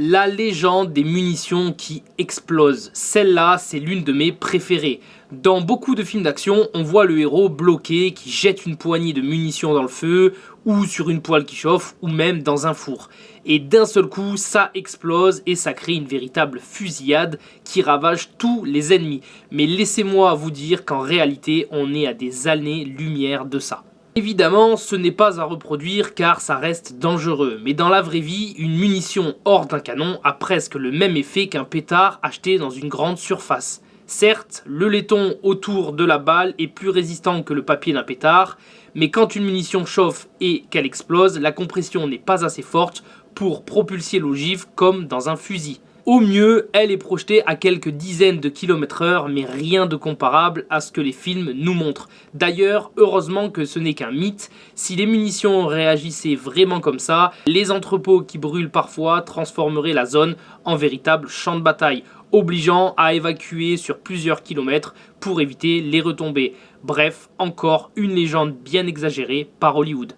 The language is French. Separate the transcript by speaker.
Speaker 1: La légende des munitions qui explosent. Celle-là, c'est l'une de mes préférées. Dans beaucoup de films d'action, on voit le héros bloqué qui jette une poignée de munitions dans le feu, ou sur une poêle qui chauffe, ou même dans un four. Et d'un seul coup, ça explose et ça crée une véritable fusillade qui ravage tous les ennemis. Mais laissez-moi vous dire qu'en réalité, on est à des années-lumière de ça. Évidemment, ce n'est pas à reproduire car ça reste dangereux, mais dans la vraie vie, une munition hors d'un canon a presque le même effet qu'un pétard acheté dans une grande surface. Certes, le laiton autour de la balle est plus résistant que le papier d'un pétard, mais quand une munition chauffe et qu'elle explose, la compression n'est pas assez forte pour propulser l'ogive comme dans un fusil. Au mieux, elle est projetée à quelques dizaines de km/h, mais rien de comparable à ce que les films nous montrent. D'ailleurs, heureusement que ce n'est qu'un mythe. Si les munitions réagissaient vraiment comme ça, les entrepôts qui brûlent parfois transformeraient la zone en véritable champ de bataille, obligeant à évacuer sur plusieurs kilomètres pour éviter les retombées. Bref, encore une légende bien exagérée par Hollywood.